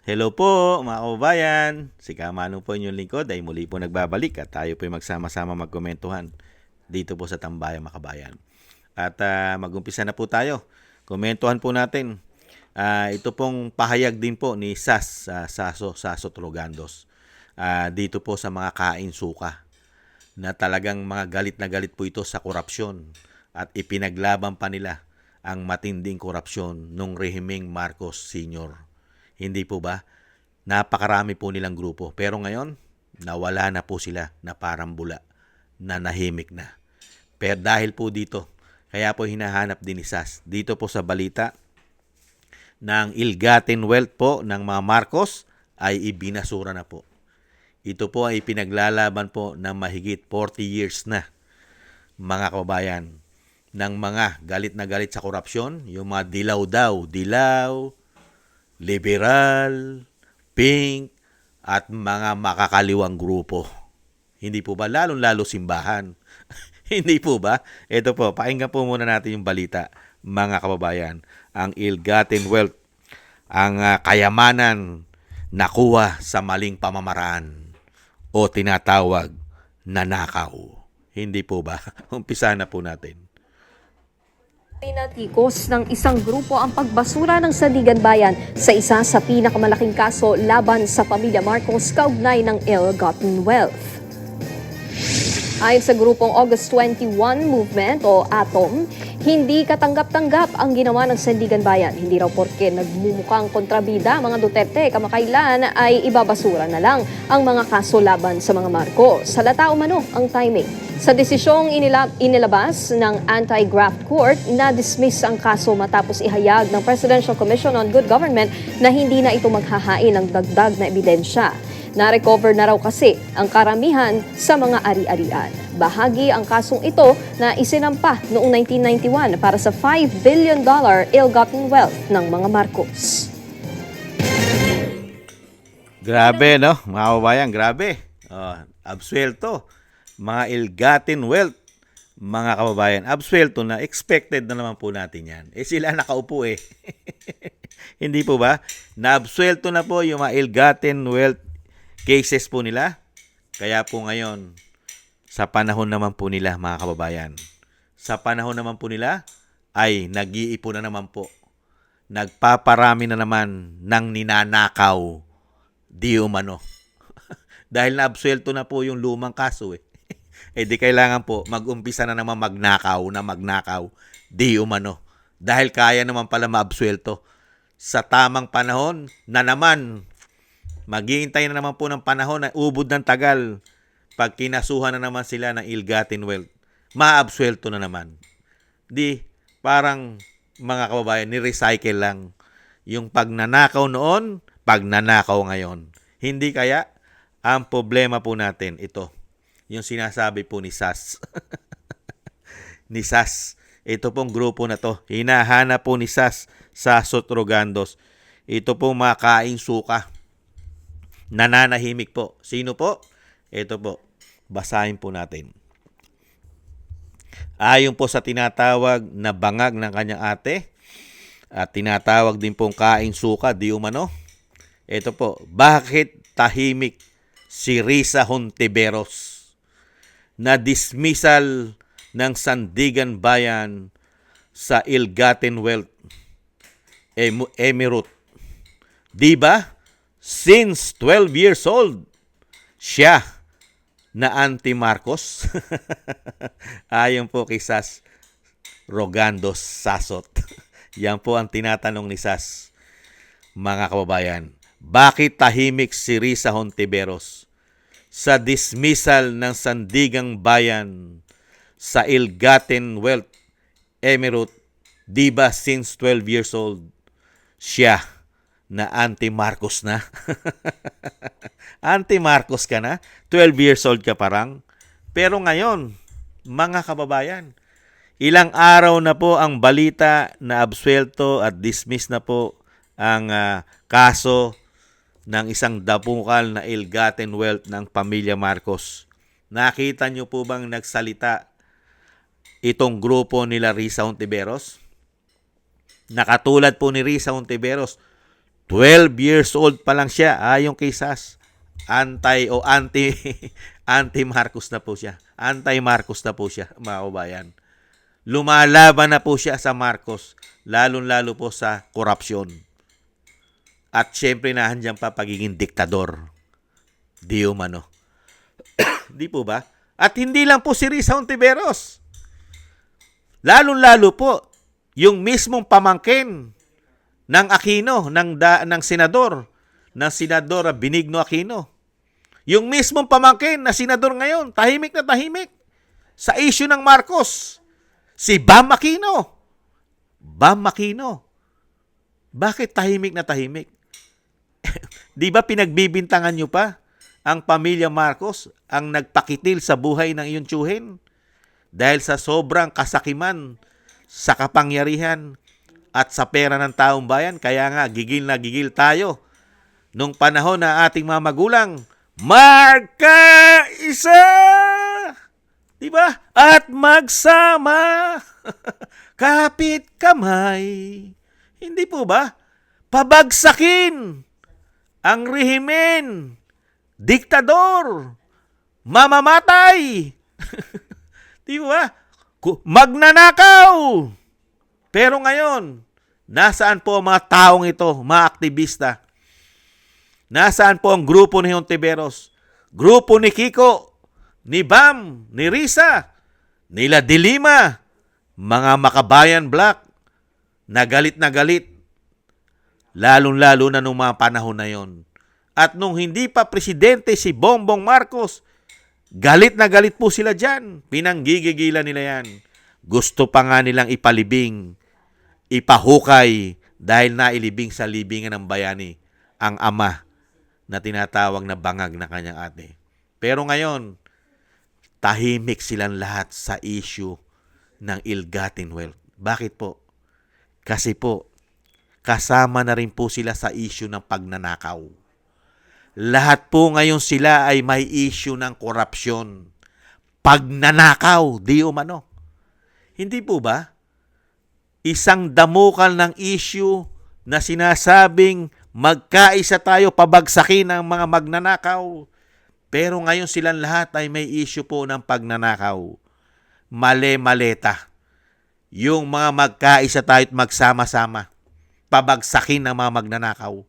Hello po mga kababayan, si Kamano po inyong lingkod ay muli po nagbabalik at tayo po ay magsama-sama magkomentuhan dito po sa Tambayang Makabayan. At mag-umpisa na po tayo. Komentuhan po natin. Ito pong pahayag din po ni Saso Trogandos dito po sa mga kain suka na talagang mga galit na galit po ito sa korupsyon at ipinaglaban pa nila ang matinding korupsyon nung rehimeng Marcos Sr. Hindi po ba? Napakarami po nilang grupo. Pero ngayon, nawala na po sila na parang bula, na nahimik na. Pero dahil po dito, kaya po hinahanap din ni SAS. Dito po sa balita ng ill-gotten wealth po ng mga Marcos ay ibinasura na po. Ito po ay pinaglalaban po ng mahigit 40 years na, mga kababayan, ng mga galit na galit sa korupsyon, yung mga dilaw daw, dilaw, liberal, pink, at mga makakaliwang grupo. Hindi po ba? Lalong-lalo simbahan. Hindi po ba? Ito po, pakinggan po muna natin yung balita, mga kababayan. Ang ill-gotten wealth, ang kayamanan nakuha sa maling pamamaraan o tinatawag na nakaw. Hindi po ba? Umpisa na po natin. Pinatikos ng isang grupo ang pagbasura ng Sandigan Bayan sa isa sa pinakamalaking kaso laban sa pamilya Marcos kaugnay ng ill-gotten wealth. Ayon sa grupong August 21 Movement o ATOM, hindi katanggap-tanggap ang ginawa ng Sandigan Bayan. Hindi raw porke nagmumukhang kontrabida mga Duterte kamakailan ay ibabasura na lang ang mga kaso laban sa mga Marcos. Halata umano ang timing. Sa desisyong inilabas ng Anti-Graft Court, na-dismiss ang kaso matapos ihayag ng Presidential Commission on Good Government na hindi na ito maghahain ng dagdag na ebidensya. Na-recover na raw kasi ang karamihan sa mga ari-arian. Bahagi ang kasong ito na isinampa noong 1991 para sa $5 billion ill-gotten wealth ng mga Marcos. Grabe, no? Mga kababayan, grabe. Absuelto. Mga ill-gotten wealth, mga kababayan. Absuelto na. Expected na naman po natin yan. Sila nakaupo eh. Hindi po ba? Na-absuelto na po yung mga ill-gotten wealth cases po nila. Kaya po ngayon, sa panahon naman po nila, mga kababayan, sa panahon naman po nila, ay nag-iipon na naman po. Nagpaparami na naman ng ninanakaw di umano. Dahil na-absuelto na po yung lumang kaso eh. Di kailangan po mag-umpisa na naman magnakaw di umano. Dahil kaya naman pala maabsuelto. Sa tamang panahon na naman, maghihintay na naman po ng panahon na ubod ng tagal. Pag kinasuhan na naman sila ng ill-gotten wealth, maabsuelto na naman. Di, parang mga kababayan, ni-recycle lang. Yung pagnanakaw noon, pagnanakaw ngayon. Hindi kaya, ang problema po natin, ito, yung sinasabi po ni SAS. Ni SAS. Ito pong grupo na to, hinahanap po ni SAS sa Sotrogandos. Ito pong mga kaing suka. Nananahimik po. Sino po? Ito po. Basahin po natin. Ayon po sa tinatawag na bangag ng kanyang ate at tinatawag din pong kaing suka, di umano. Ito po. Bakit tahimik si Risa Hontiveros? Na dismissal ng Sandigan Bayan sa ill-gotten wealth Emirate. Di ba? Since 12 years old, siya na anti-Marcos. Ayon po kay Sas Rogandos Sasot. Yan po ang tinatanong ni Sas. Mga kababayan, bakit tahimik si Risa Hontiveros sa dismissal ng Sandigang Bayan sa ill-gotten wealth Emirate? Di ba since 12 years old, siya na anti-Marcos na? Anti-Marcos ka na? 12 years old ka parang? Pero ngayon, mga kababayan, ilang araw na po ang balita na absuelto at dismiss na po ang kaso ng isang dapukal na ill-gotten wealth ng pamilya Marcos. Nakita nyo po bang nagsalita itong grupo nila Risa Hontiveros? Nakatulad po ni Risa Hontiveros, 12 years old pa lang siya, yung kay Sas. Anti Marcos na po siya. Anti-Marcos na po siya, mga kababayan. Lumalaban na po siya sa Marcos, lalong-lalo po sa korupsyon. At syempre nahandyan pa pagiging diktador. Di umano. Di po ba? At hindi lang po si Risa Hontiveros. Lalong-lalo po, yung mismong pamangkin ng Aquino, ng senador Benigno Aquino. Yung mismong pamangkin na senador ngayon, tahimik na tahimik sa issue ng Marcos. Si Bam Aquino. Bam Aquino. Bakit tahimik na tahimik? Di ba pinagbibintangan nyo pa ang pamilya Marcos ang nagpakitil sa buhay ng iyong tiyuhin? Dahil sa sobrang kasakiman sa kapangyarihan at sa pera ng taong bayan, kaya nga gigil na gigil tayo nung panahon na ating mga magulang, marka isa! Diba? At magsama, kapit kamay. Hindi po ba? Pabagsakin ang rehimen, diktador, mamamatay. Di ba? Magnanakaw. Pero ngayon, nasaan po ang mga taong ito, mga aktivista? Nasaan po ang grupo ni Hontiveros? Grupo ni Kiko, ni Bam, ni Risa, nila Dilima, mga makabayan black, na galit, lalong-lalo na nung mga panahon na yon. At nung hindi pa presidente si Bongbong Marcos, galit na galit po sila dyan. Pinanggigigilan nila yan. Gusto pa nga nilang ipalibing, ipahukay, dahil nailibing sa libingan ng bayani ang ama na tinatawag na bangag na kanyang ate. Pero ngayon, tahimik silang lahat sa issue ng ill-gotten wealth. Bakit po? Kasi po, kasama na rin po sila sa issue ng pagnanakaw. Lahat po ngayon sila ay may issue ng korupsyon. Pagnanakaw, di umano. Hindi po ba? Isang damukal ng issue na sinasabing magkaisa tayo pabagsakin ang mga magnanakaw. Pero ngayon silang lahat ay may issue po ng pagnanakaw. Male-maleta. Yung mga magkaisa tayo at magsama-sama. Pabagsakin ang mga magnanakaw.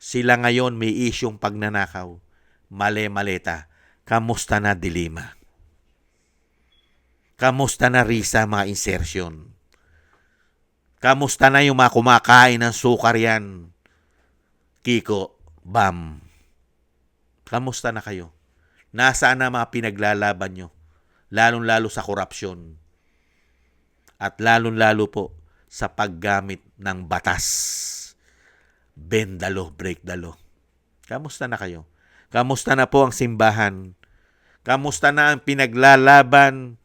Sila ngayon may isyong pagnanakaw. Male-maleta. Kamusta na Dilima? Kamusta na Risa mga insertion? Kamusta na yung mga kumakain ng sukar yan? Kiko, Bam. Kamusta na kayo? Nasaan na mga pinaglalaban nyo? Lalong-lalo sa korupsyon. At lalong-lalo po sa paggamit ng batas. Bend the law, break the law. Kamusta na kayo? Kamusta na po ang simbahan? Kamusta na ang pinaglalaban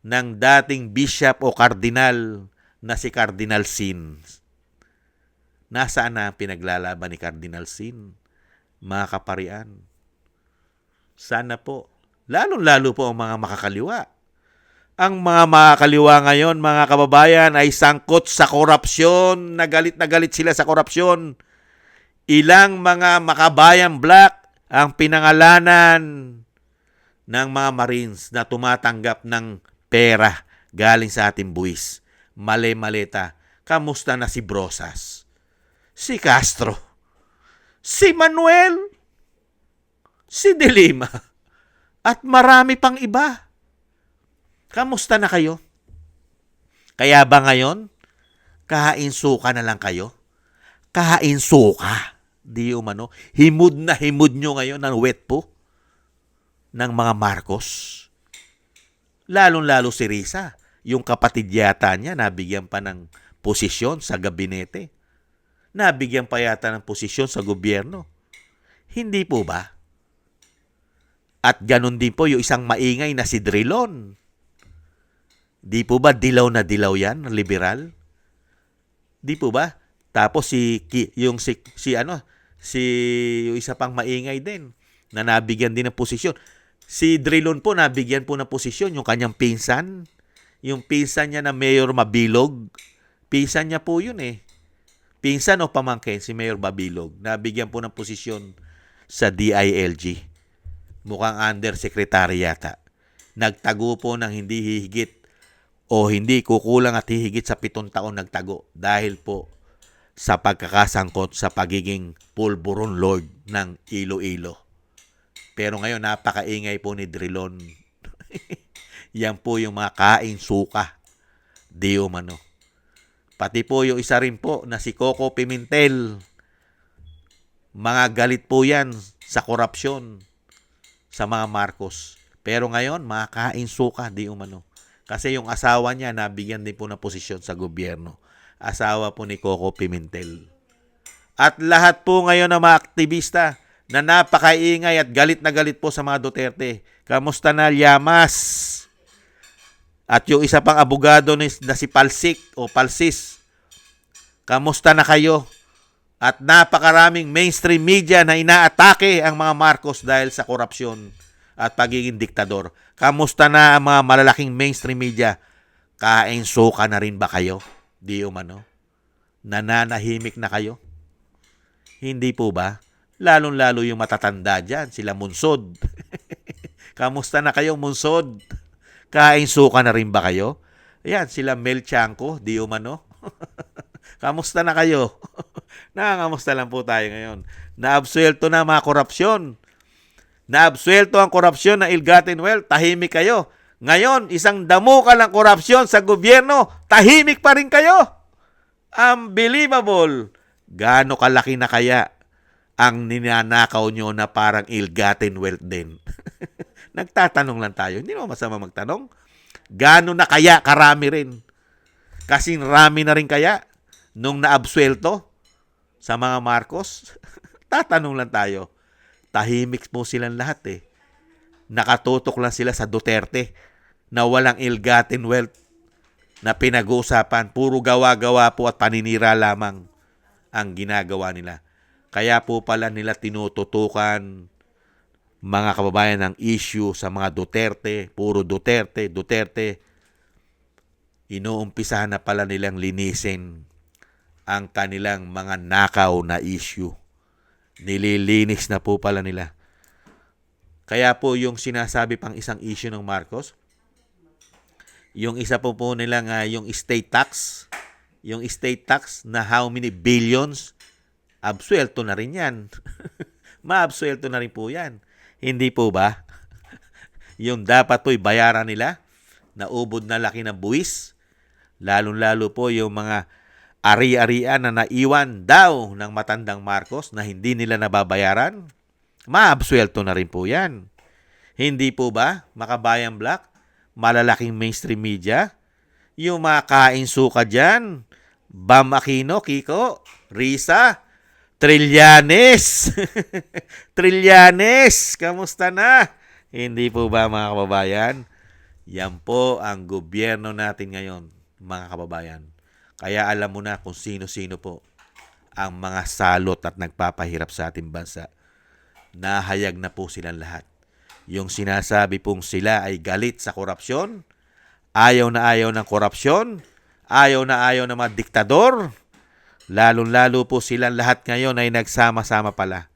ng dating bishop o kardinal na si Cardinal Sin? Nasaan na ang pinaglalaban ni Cardinal Sin? Mga kaparian. Sana po, lalong-lalo po ang mga makakaliwa. Ang mga makakaliwa ngayon, mga kababayan, ay sangkot sa korupsyon. Na galit sila sa korupsyon. Ilang mga makabayan black ang pinangalanan ng mga Marines na tumatanggap ng pera galing sa ating buwis. Male-maleta. Kamusta na si Brosas? Si Castro? Si Manuel? Si Dilima? At marami pang iba. Kamusta na kayo? Kaya ba ngayon, kahain-suka na lang kayo? Kahain-suka. Di umano. Himod na himod nyo ngayon ng wet po ng mga Marcos. Lalong-lalo si Risa. Yung kapatid yata niya, nabigyan pa ng posisyon sa gabinete. Nabigyan pa yata ng posisyon sa gobyerno. Hindi po ba? At ganun din po yung isang maingay na si Drilon. Di po ba dilaw na dilaw yan, liberal? Di po ba? Tapos yung isa pang maingay din na nabigyan din ng posisyon. Si Drilon po nabigyan po ng posisyon yung kanyang pinsan. Yung pinsan niya na Mayor Mabilog. Pinsan niya po yun eh. pinsan o pamangkin si Mayor Babilog, nabigyan po ng posisyon sa DILG. Mukhang undersecretary yata. Nagtago po ng hindi hihigit o hindi kukulang at hihigit sa 7 taon nagtago dahil po sa pagkakasangkot sa pagiging pulburon lord ng Iloilo. Pero ngayon napakaingay po ni Drilon. Yan po yung mga kain suka. Di umano. Pati po yung isa rin po na si Coco Pimentel. Mga galit po yan sa korupsyon sa mga Marcos. Pero ngayon, mga kain suka, di umano. Kasi yung asawa niya nabigyan din po ng posisyon sa gobyerno. Asawa po ni Coco Pimentel. At lahat po ngayon ng mga aktivista na napakaingay at galit na galit po sa mga Duterte. Kamusta na Llamas? At yung isa pang abogado na si Palsik o Palsis, kamusta na kayo? At napakaraming mainstream media na inaatake ang mga Marcos dahil sa korupsyon at pagiging diktador. Kamusta na ang mga malalaking mainstream media? Kain suka na rin ba kayo? Di umano? Nananahimik na kayo? Hindi po ba? Lalong-lalo yung matatanda dyan, sila Munsod. Kamusta na kayong Munsod? Kain suka na rin ba kayo? Ayan, sila Mel Chanco, di umano. Kamusta na kayo? Nakakamusta lang po tayo ngayon. Naabsuelto na mga korupsyon. Naabsuelto ang korupsyon ng ill-gotten wealth. Tahimik kayo. Ngayon, isang damukan ng korupsyon sa gobyerno. Tahimik pa rin kayo. Unbelievable. Gaano kalaki na kaya ang ninanakaw nyo na parang ill-gotten wealth din? Nagtatanong lang tayo. Hindi naman masama magtanong. Gaano na kaya karami rin? Kasing rami na rin kaya nung naabsuelto sa mga Marcos? Tatanong lang tayo. Tahimik po silang lahat eh. Nakatutok lang sila sa Duterte na walang ill-gotten wealth na pinag-uusapan. Puro gawa-gawa po at paninira lamang ang ginagawa nila. Kaya po pala nila tinututukan mga kababayan ng issue sa mga Duterte, puro Duterte, Duterte. Inuumpisahan na pala nilang linisin ang kanilang mga nakaw na issue. Nililinis na po pala nila. Kaya po yung sinasabi pang isang issue ng Marcos, yung isa po nilang yung estate tax na how many billions, absuelto na rin yan. Maabsuelto na rin po yan. Hindi po ba? Yung dapat po'y bayaran nila, naubod na laki ng buwis, lalong-lalo po yung mga ari-arian na naiwan daw ng matandang Marcos na hindi nila nababayaran, maabsuelto na rin po yan. Hindi po ba, Makabayan Black, malalaking mainstream media, yung mga kain suka dyan, Bam Aquino, Kiko, Risa, Trillanes. Trillanes, kamusta na? Hindi po ba mga kababayan? Yan po ang gobyerno natin ngayon, mga kababayan. Kaya alam mo na kung sino-sino po ang mga salot at nagpapahirap sa ating bansa. Nahayag na po silang lahat. Yung sinasabi pong sila ay galit sa korupsyon, ayaw na ayaw ng korupsyon, ayaw na ayaw ng mga diktador, lalong-lalo po silang lahat ngayon ay nagsama-sama pala.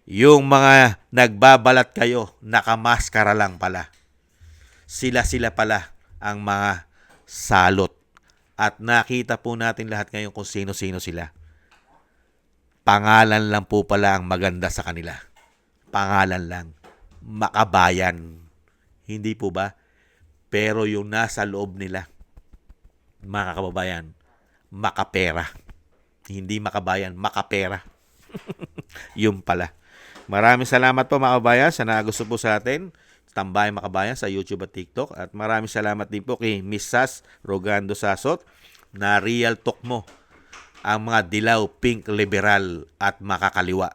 Yung mga nagbabalat kayo, nakamaskara lang pala. Sila-sila pala ang mga salot. At nakita po natin lahat ngayon kung sino-sino sila. Pangalan lang po pala ang maganda sa kanila. Pangalan lang. Makabayan. Hindi po ba? Pero yung nasa loob nila, mga kababayan, makapera. Hindi makabayan, makapera. Yung pala. Maraming salamat po mga kababayan sa nagusto po sa atin. Tambay Makabayan sa YouTube at TikTok. At maraming salamat din po kay Miss Sas Rogando Sasot na real talk mo ang mga dilaw, pink, liberal at makakaliwa.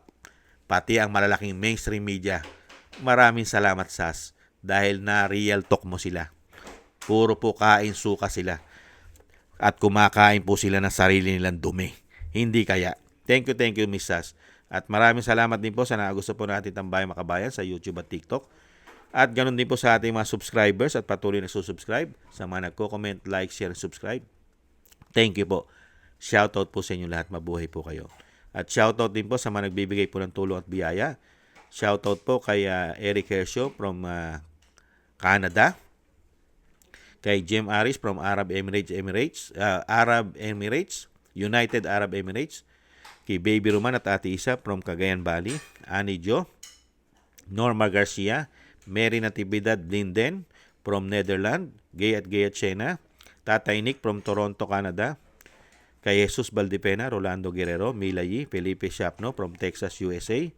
Pati ang malalaking mainstream media. Maraming salamat Sas dahil na real talk mo sila. Puro po kain suka sila. At kumakain po sila ng sarili nilang dumi. Hindi kaya. Thank you Miss Sas. At maraming salamat din po sa nagusto po natin Tambay Makabayan sa YouTube at TikTok. At ganoon din po sa ating mga subscribers at patuloy na susubscribe. Sa mga nagko-comment, like, share, subscribe. Thank you po. Shoutout po sa inyo lahat. Mabuhay po kayo. At shoutout din po sa mga nagbibigay po ng tulong at biyaya. Shoutout po kay Eric Hershaw from Canada. Kay Jim Aris from Arab Emirates, United Arab Emirates. Kay Baby Roman at Ate Isa from Cagayan Valley. Ani Jo, Norma Garcia, Mary Natividad Linden from Netherlands. Gay at Chena. Tatay Nick from Toronto, Canada. Kay Jesus Valdepena, Rolando Guerrero, Mila Yi, Felipe Shapno from Texas, USA.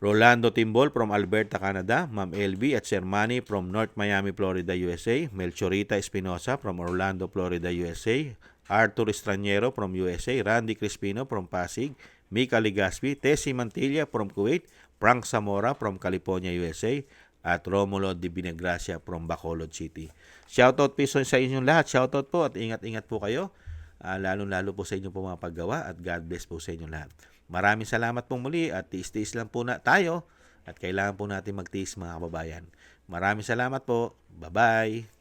Rolando Timbol from Alberta, Canada. Ma'am LB at Sir Manny from North Miami, Florida, USA. Melchorita Espinosa from Orlando, Florida, USA. Arthur Estraniero from USA. Randy Crispino from Pasig. Mika Ligaspi. Tessie Mantilla from Kuwait. Frank Zamora from California, USA. At Romulo Di Binagracia from Bacolod City. Shoutout po sa inyong lahat. Shoutout po at ingat-ingat po kayo. Lalo-lalo po sa inyong po mga paggawa at God bless po sa inyong lahat. Maraming salamat pong muli at tiis-tiis lang po na tayo at kailangan po natin magtiis mga kababayan. Maraming salamat po. Bye-bye.